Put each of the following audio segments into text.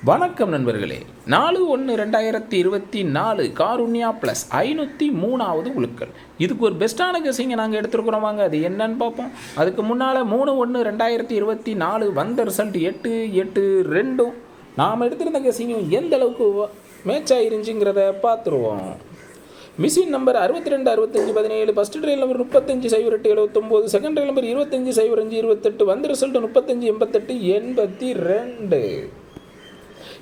வணக்கம் நண்பர்களே. 4/1/2024 காருண்யா ப்ளஸ் 503வது உழுக்கள். இதுக்கு ஒரு பெஸ்ட்டான கெஸிங்கை நாங்கள் எடுத்துருக்குறோம். வாங்க அது என்னன்னு பார்ப்போம். அதுக்கு முன்னால் 3/1/2024 வந்த ரிசல்ட் 8-8-2. நாம் எடுத்திருந்த கெஸிங்கும் எந்த அளவுக்கு மேட்ச் ஆயிருந்துச்சுங்கிறத பார்த்துருவோம். Machine number 62-65-17, first trial number 35-08-79, second trial number 25-05-28, வந்த ரிசல்ட் 35-88-82.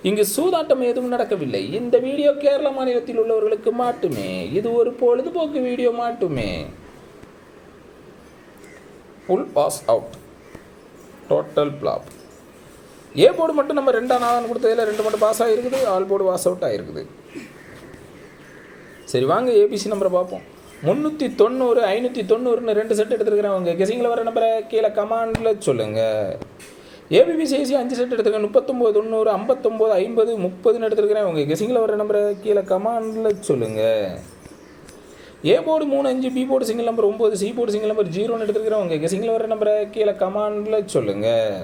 இங்கு சூதாட்டம் எதுவும் நடக்கவில்லை. இந்த வீடியோ கேரள மாநிலத்தில் உள்ளவர்களுக்கு மட்டுமே. இது ஒரு பொழுதுபோக்கு வீடியோ மட்டுமே. Full pass out, total flop. A board மட்டும் நம்ம 2 கொடுத்ததில் 2 மட்டும் பாஸ் ஆகிருக்குது. ஆல் போர்டு பாஸ் அவுட் ஆகிருக்குது. சரி வாங்க ஏபிசி நம்பரை பார்ப்போம். 390, 590 2 செட் எடுத்துருக்கிறவங்க கெஸிங்கில் வர நம்பரை கீழே கமாண்டில் சொல்லுங்கள். ஏபிபிசிஐசி 5 செட் எடுத்துருக்கேன். 39, 90, 59, 50, 30 எடுத்துருக்கிறேன். உங்கள் கெஸிங்கில் வர நம்பரை கீழே கமாண்டில் சொல்லுங்கள். A board 3, 5, B board single number 9, C board single number 0 எடுத்துருக்கிறேன். உங்கள் கெஸிங்கில் வர நம்பரை கீழே கமாண்டில் சொல்லுங்கள்.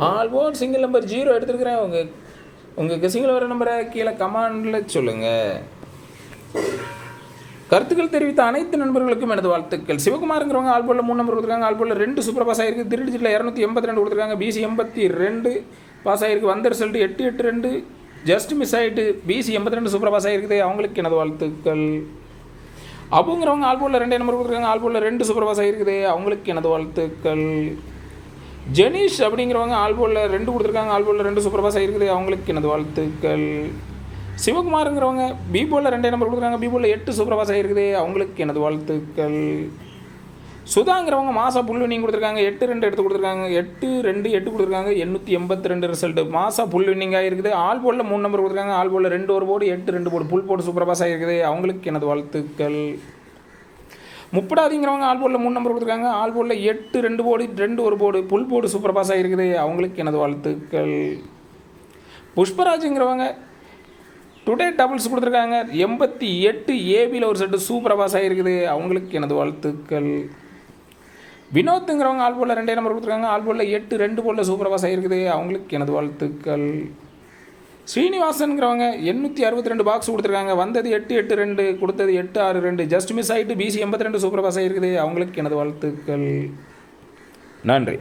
ஆல் போர்டு சிங்கிள் நம்பர் 0 எடுத்துருக்கிறேன். உங்கள் கெஸிங்கில் வர நம்பரை கீழே கமாண்டில் சொல்லுங்கள். கருத்துக்கள் தெரிவித்த அனைத்து நண்பர்களுக்கும் எனது வாழ்த்துக்கள். சிவகுமாருங்கிறவங்க ஆல் போர்டில் 3 நம்பர் கொடுத்துருக்காங்க. ஆல் போர்டில் 2 சூப்பர் பாஸ் ஆகிருக்கு. திருடிஜிட்டில் 282 கொடுத்துருக்காங்க. பிசி 82 பாஸ் ஆகிருக்கு. வந்த ரிசல்ட் 8-8-2. ஜஸ்ட் மிஸ் ஆகிட்டு பிசி 82 சூப்பர் பாஸ் ஆகிருக்குது. அவங்களுக்கு எனது வாழ்த்துக்கள். அப்புங்கிறவங்க ஆல் போர்டில் 2 நம்பர் கொடுத்துருக்காங்க. ஆல் போர்டில் 2 சூப்பர் பாஸ் ஆகிருக்குது. அவங்களுக்கு எனது வாழ்த்துக்கள். ஜெனீஷ் அப்படிங்கிறவங்க ஆல் போர்டில் 2 கொடுத்துருக்காங்க. ஆல் போர்டில் 2 சூப்பர் பாஸ் ஆகிருக்குது. அவங்களுக்கு எனது வாழ்த்துக்கள். சிவகுமாருங்கிறவங்க பி போர்டில் 2 நம்பர் கொடுக்குறாங்க. பி போர்டில் 8 சூப்பர் பாஸ் ஆகிருக்குது. அவங்களுக்கு எனது வாழ்த்துக்கள். சுதாங்கிறவங்க மாசா புல்வினிங் கொடுத்துருக்காங்க. 8-2 எடுத்து கொடுத்துருக்காங்க. 8-2-8 கொடுத்துருக்காங்க. 882 ரிசல்ட் மாசா புல்வினிங் ஆகிருக்குது. ஆல் போர்டில் 3 நம்பர் கொடுத்துருக்காங்க. ஆல் போர்டில் 2 ஒரு போர்டு, 8-2 போர்டு, புல் போர்டு சூப்பர் பாஸ் ஆகிருக்குது. அவங்களுக்கு எனது வாழ்த்துக்கள். முப்படாதிங்கிறவங்க ஆல் போர்டில் 3 நம்பர் கொடுத்துருக்காங்க. ஆல் போர்டில் 8-2 போர்டு, 2 ஒரு போர்டு, புல் போர்டு சூப்பர் பாஸ் ஆகிருக்குது. அவங்களுக்கு எனது வாழ்த்துக்கள். புஷ்பராஜுங்கிறவங்க டுடே டபுள்ஸ் கொடுத்துருக்காங்க. 88 ஏபியில் ஒரு செட்டு சூப்பர் பாஸ் ஆகிருக்குது. அவங்களுக்கு எனது வாழ்த்துக்கள். வினோத்துங்கிறவங்க ஆல் போர்டில் 2 நம்பர் கொடுத்துருக்காங்க. ஆல் போர்டில் 8-2 போர்டில் சூப்பர் பாஸ் ஆகிருக்குது. அவங்களுக்கு எனது வாழ்த்துக்கள். ஸ்ரீனிவாசன்கிறவங்க 862 பாக்ஸ் கொடுத்துருக்காங்க. வந்தது 8-8-2, கொடுத்தது 8-6-2. ஜஸ்ட் மிஸ் ஆகிட்டு பிசி 82 சூப்பர் பாஸ் ஆகிருக்குது. அவங்களுக்கு எனது வாழ்த்துக்கள். நன்றி.